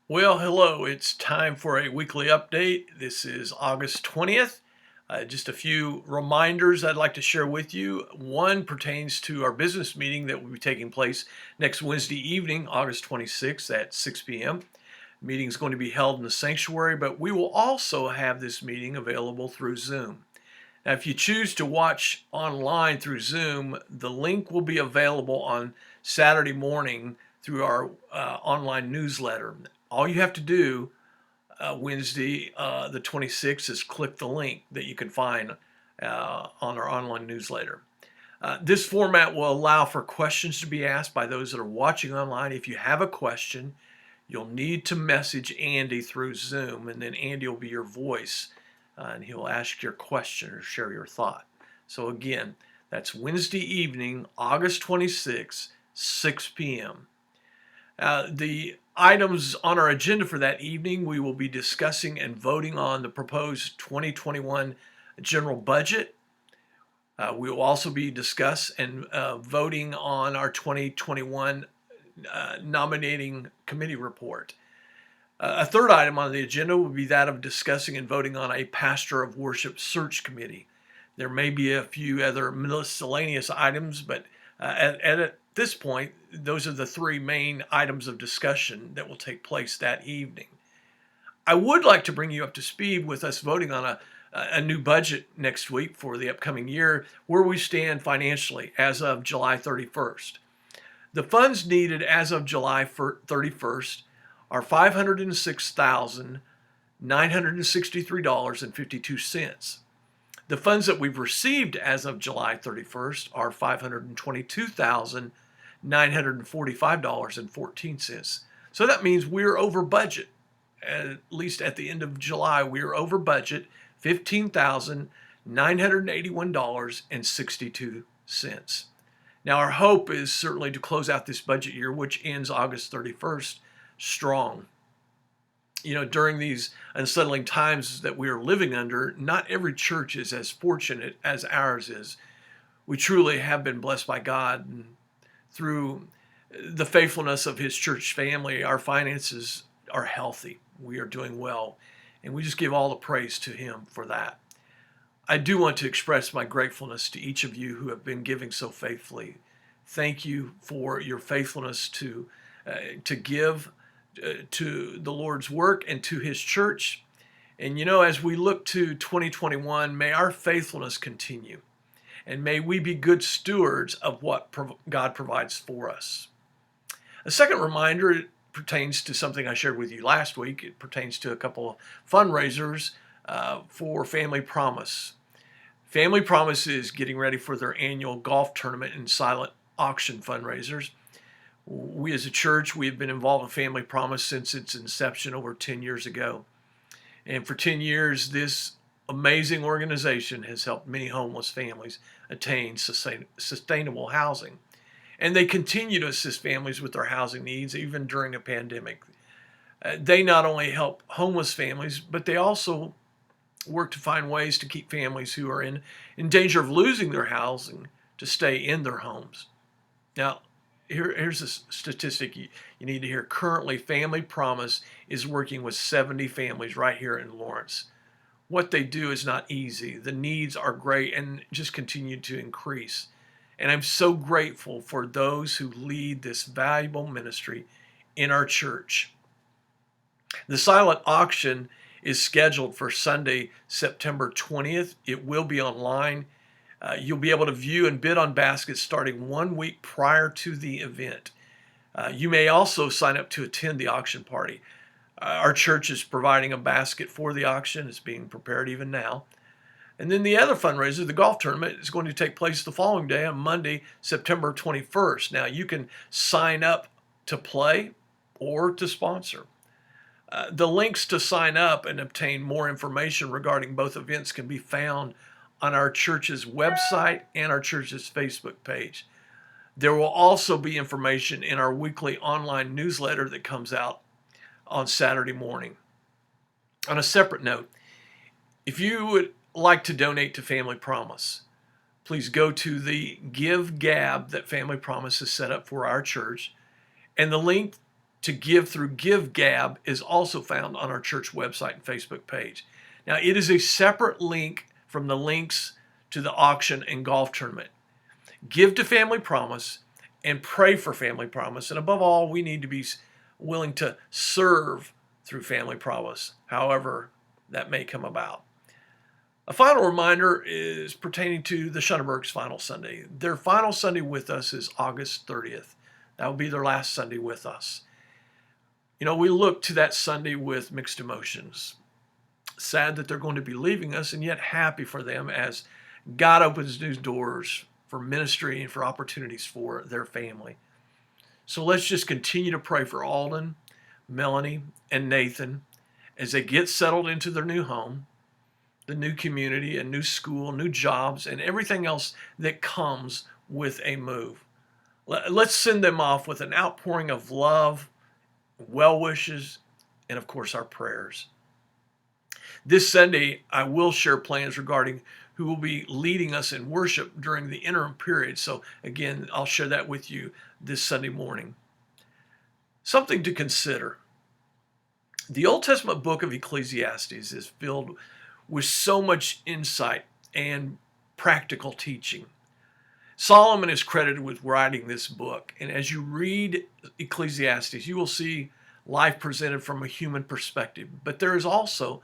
Well, hello. It's time for a weekly update. This is August 20th. Just a few reminders I'd like to share with you. One pertains to our business meeting that will be taking place next Wednesday evening, August 26th at 6 p.m. The meeting is going to be held in the sanctuary, but we will also have this meeting available through Zoom. Now, if you choose to watch online through Zoom, the link will be available on Saturday morning through our online newsletter. All you have to do Wednesday, the 26th, is click the link that you can find on our online newsletter. This format will allow for questions to be asked by those that are watching online. If you have a question, you'll need to message Andy through Zoom, and then Andy will be your voice, and he'll ask your question or share your thought. So again, that's Wednesday evening, August 26th, 6 p.m. The items on our agenda for that evening, we will be discussing and voting on the proposed 2021 general budget. We will also be discussing and voting on our 2021 nominating committee report. A third item on the agenda will be that of discussing and voting on a pastor of worship search committee. There may be a few other miscellaneous items, but at this point, those are the three main items of discussion that will take place that evening. I would like to bring you up to speed with us voting on a new budget next week for the upcoming year, where we stand financially as of July 31st. The funds needed as of July 31st are $506,963.52. The funds that we've received as of July 31st are $522,945.14. So that means we're over budget. At least at the end of July, we are over budget $15,981.62. Now, our hope is certainly to close out this budget year, which ends August 31st, strong. During these unsettling times that we are living under, not every church is as fortunate as ours is. We truly have been blessed by God, and through the faithfulness of His church family, our finances are healthy. We are doing well, and we just give all the praise to Him for that. I do want to express my gratefulness to each of you who have been giving so faithfully. Thank you for your faithfulness to give to the Lord's work and to His church. And as we look to 2021, may our faithfulness continue, and may we be good stewards of what God provides for us. A second reminder pertains to something I shared with you last week. It pertains to a couple of fundraisers for Family Promise. Family Promise is getting ready for their annual golf tournament and silent auction fundraisers. We as a church, we have been involved in Family Promise since its inception over 10 years ago. And for 10 years, this amazing organization has helped many homeless families attain sustainable housing. And they continue to assist families with their housing needs, even during a pandemic. They not only help homeless families, but they also work to find ways to keep families who are in danger of losing their housing to stay in their homes. Now, here's a statistic you need to hear. Currently, Family Promise is working with 70 families right here in Lawrence. What they do is not easy. The needs are great and just continue to increase. And I'm so grateful for those who lead this valuable ministry in our church. The silent auction is scheduled for Sunday, September 20th. It will be online. You'll be able to view and bid on baskets starting 1 week prior to the event. You may also sign up to attend the auction party. Our church is providing a basket for the auction. It's being prepared even now. And then the other fundraiser, the golf tournament, is going to take place the following day on Monday, September 21st. Now, you can sign up to play or to sponsor. The links to sign up and obtain more information regarding both events can be found on our church's website and our church's Facebook page. There will also be information in our weekly online newsletter that comes out on Saturday morning. On a separate note, if you would like to donate to Family Promise, please go to the Give Gab that Family Promise has set up for our church, and the link to give through GiveGab is also found on our church website and Facebook page. Now, it is a separate link from the links to the auction and golf tournament. Give to Family Promise and pray for Family Promise. And above all, we need to be willing to serve through Family Promise, however that may come about. A final reminder is pertaining to the Shunnerbergs' final Sunday. Their final Sunday with us is August 30th. That will be their last Sunday with us. You know, we look to that Sunday with mixed emotions. Sad that they're going to be leaving us, and yet happy for them as God opens new doors for ministry and for opportunities for their family. So let's just continue to pray for Alden, Melanie, and Nathan as they get settled into their new home, the new community, a new school, new jobs, and everything else that comes with a move. Let's send them off with an outpouring of love, well wishes, and of course our prayers. This Sunday, I will share plans regarding who will be leading us in worship during the interim period. So again, I'll share that with you this Sunday morning. Something to consider. The Old Testament book of Ecclesiastes is filled with so much insight and practical teaching. Solomon is credited with writing this book, and as you read Ecclesiastes, you will see life presented from a human perspective, but there is also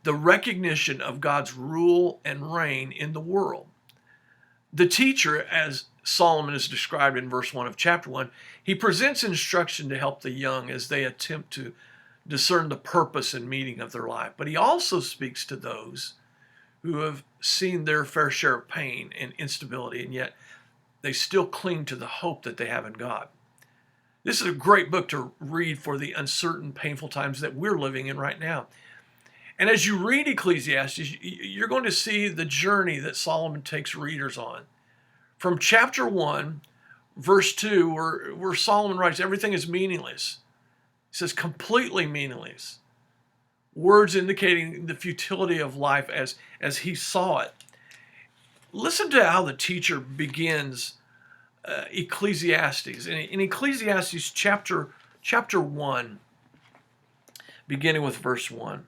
the recognition of God's rule and reign in the world. The teacher, as Solomon is described in verse 1 of chapter 1, he presents instruction to help the young as they attempt to discern the purpose and meaning of their life. But he also speaks to those who have seen their fair share of pain and instability, and yet they still cling to the hope that they have in God. This is a great book to read for the uncertain, painful times that we're living in right now. And as you read Ecclesiastes, you're going to see the journey that Solomon takes readers on. From chapter 1, verse 2, where Solomon writes, everything is meaningless. He says, completely meaningless. Words indicating the futility of life as he saw it. Listen to how the teacher begins Ecclesiastes. In Ecclesiastes chapter 1, beginning with verse 1,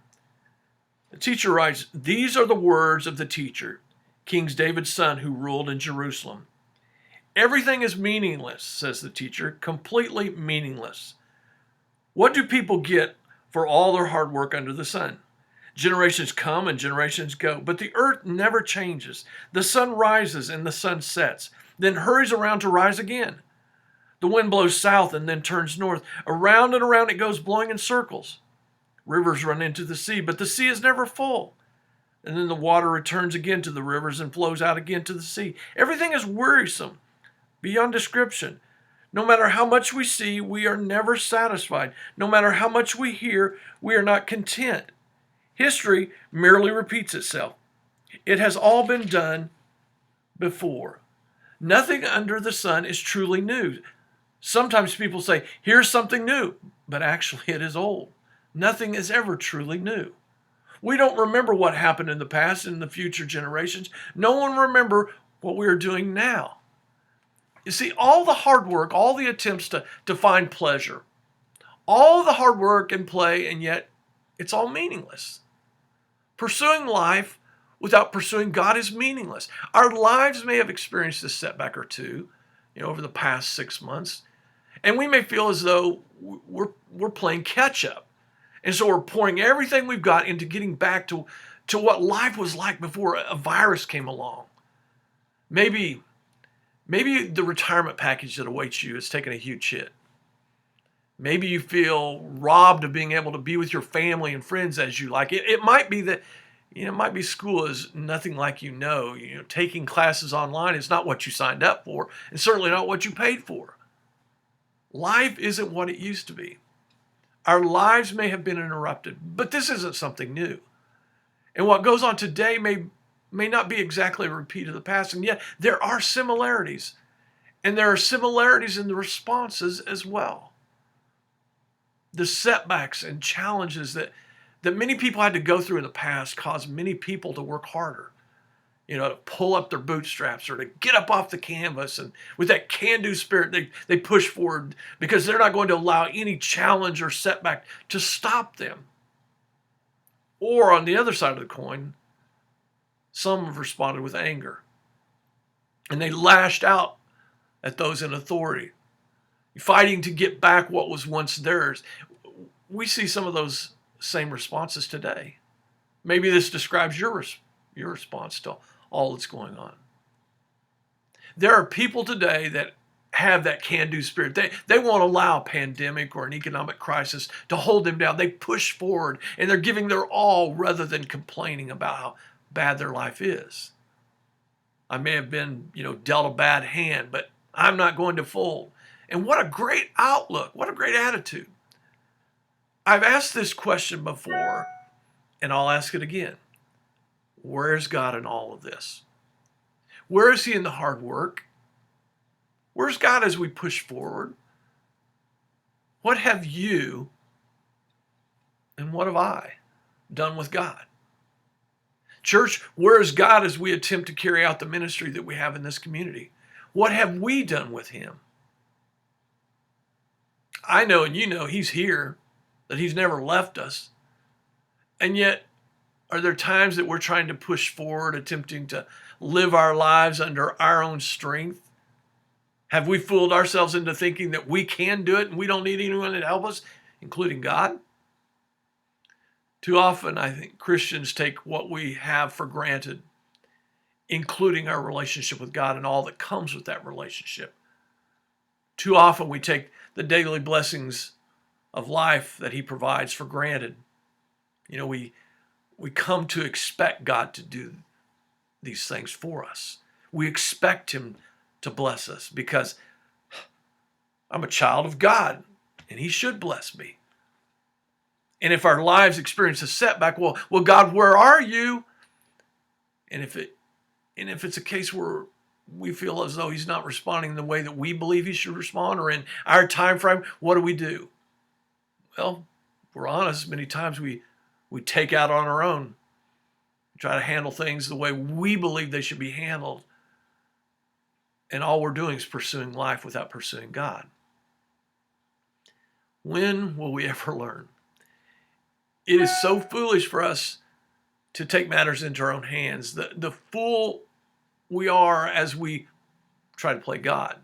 the teacher writes, these are the words of the teacher, King David's son, who ruled in Jerusalem. Everything is meaningless, says the teacher, completely meaningless. What do people get for all their hard work under the sun? Generations come and generations go, but the earth never changes. The sun rises and the sun sets, then hurries around to rise again. The wind blows south and then turns north. Around and around it goes, blowing in circles. Rivers run into the sea, but the sea is never full. And then the water returns again to the rivers and flows out again to the sea. Everything is wearisome, beyond description. No matter how much we see, we are never satisfied. No matter how much we hear, we are not content. History merely repeats itself. It has all been done before. Nothing under the sun is truly new. Sometimes people say, here's something new, but actually it is old. Nothing is ever truly new. We don't remember what happened in the past and in the future generations. No one remember what we are doing now. You see, all the hard work, all the attempts to find pleasure, all the hard work and play, and yet it's all meaningless. Pursuing life without pursuing God is meaningless. Our lives may have experienced a setback or two, over the past 6 months, and we may feel as though we're playing catch up. And so we're pouring everything we've got into getting back to what life was like before a virus came along. Maybe the retirement package that awaits you has taken a huge hit. Maybe you feel robbed of being able to be with your family and friends as you like. It might be that, it might be school is nothing like taking classes online is not what you signed up for, and certainly not what you paid for. Life isn't what it used to be. Our lives may have been interrupted, but this isn't something new. And what goes on today may not be exactly a repeat of the past, and yet there are similarities. And there are similarities in the responses as well. The setbacks and challenges that many people had to go through in the past caused many people to work harder. to pull up their bootstraps or to get up off the canvas. And with that can-do spirit, they push forward because they're not going to allow any challenge or setback to stop them. Or on the other side of the coin, some have responded with anger. And they lashed out at those in authority, fighting to get back what was once theirs. We see some of those same responses today. Maybe this describes your response to all that's going on. There are people today that have that can-do spirit. They won't allow a pandemic or an economic crisis to hold them down. They push forward and they're giving their all rather than complaining about how bad their life is. I may have been, dealt a bad hand, but I'm not going to fold. And what a great outlook. What a great attitude. I've asked this question before, and I'll ask it again. Where's God in all of this? Where is he in the hard work? Where's God as we push forward? What have you and what have I done with God? Church, where is God as we attempt to carry out the ministry that we have in this community? What have we done with him? I know and you know he's here, that he's never left us. And yet, are there times that we're trying to push forward, attempting to live our lives under our own strength? Have we fooled ourselves into thinking that we can do it and we don't need anyone to help us, including God? Too often, I think Christians take what we have for granted, including our relationship with God and all that comes with that relationship. Too often, we take the daily blessings of life that he provides for granted. We come to expect God to do these things for us. We expect him to bless us because I'm a child of God and he should bless me. And if our lives experience a setback, well, God, where are you? And if it's a case where we feel as though he's not responding the way that we believe he should respond or in our time frame, what do? Well, if we're honest, many times we take out on our own. We try to handle things the way we believe they should be handled. And all we're doing is pursuing life without pursuing God. When will we ever learn? It is so foolish for us to take matters into our own hands. The fool we are as we try to play God,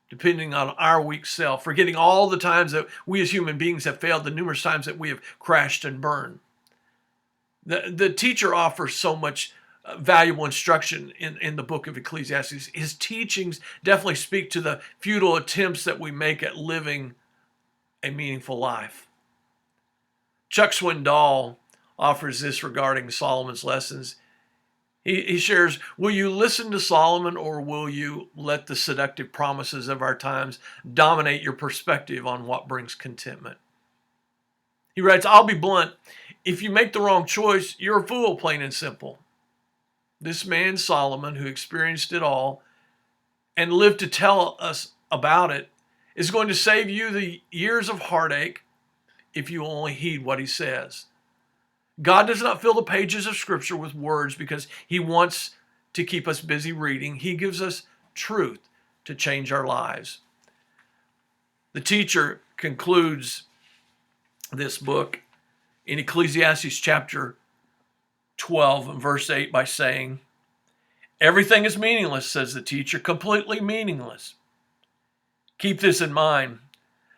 depending on our weak self, forgetting all the times that we as human beings have failed, the numerous times that we have crashed and burned. The teacher offers so much valuable instruction in the book of Ecclesiastes. His teachings definitely speak to the futile attempts that we make at living a meaningful life. Chuck Swindoll offers this regarding Solomon's lessons. He shares, will you listen to Solomon or will you let the seductive promises of our times dominate your perspective on what brings contentment? He writes, I'll be blunt. If you make the wrong choice, you're a fool, plain and simple. This man, Solomon, who experienced it all and lived to tell us about it, is going to save you the years of heartache if you only heed what he says. God does not fill the pages of Scripture with words because he wants to keep us busy reading. He gives us truth to change our lives. The teacher concludes this book in Ecclesiastes chapter 12 and verse 8 by saying, everything is meaningless, says the teacher, completely meaningless. Keep this in mind.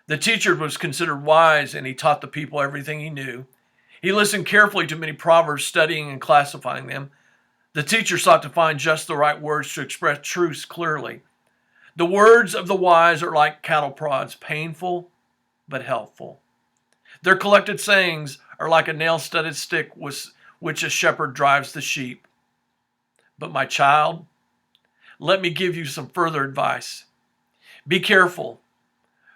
The teacher was considered wise and he taught the people everything he knew. He listened carefully to many proverbs, studying and classifying them. The teacher sought to find just the right words to express truths clearly. The words of the wise are like cattle prods, painful but helpful. Their collected sayings are like a nail-studded stick with which a shepherd drives the sheep. But my child, let me give you some further advice. Be careful,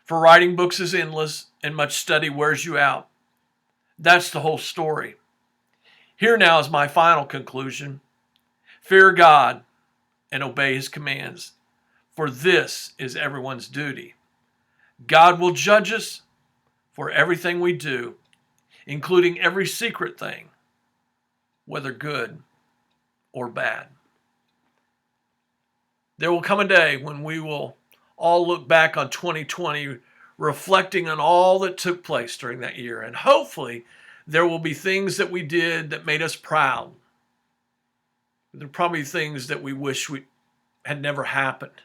for writing books is endless and much study wears you out. That's the whole story. Here now is my final conclusion. Fear God and obey his commands, for this is everyone's duty. God will judge us for everything we do, including every secret thing, whether good or bad. There will come a day when we will all look back on 2020, reflecting on all that took place during that year. And hopefully, there will be things that we did that made us proud. There are probably things that we wish had never happened.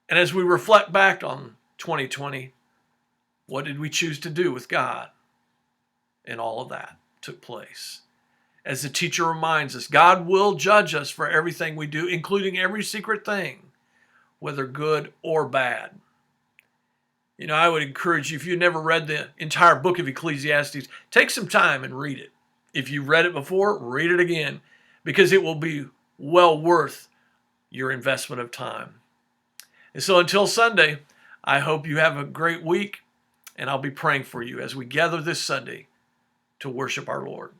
And as we reflect back on 2020, what did we choose to do with God? And all of that took place. As the teacher reminds us, God will judge us for everything we do, including every secret thing, whether good or bad. You know, I would encourage you, if you've never read the entire book of Ecclesiastes, take some time and read it. If you've read it before, read it again, because it will be well worth your investment of time. And so until Sunday, I hope you have a great week, and I'll be praying for you as we gather this Sunday to worship our Lord.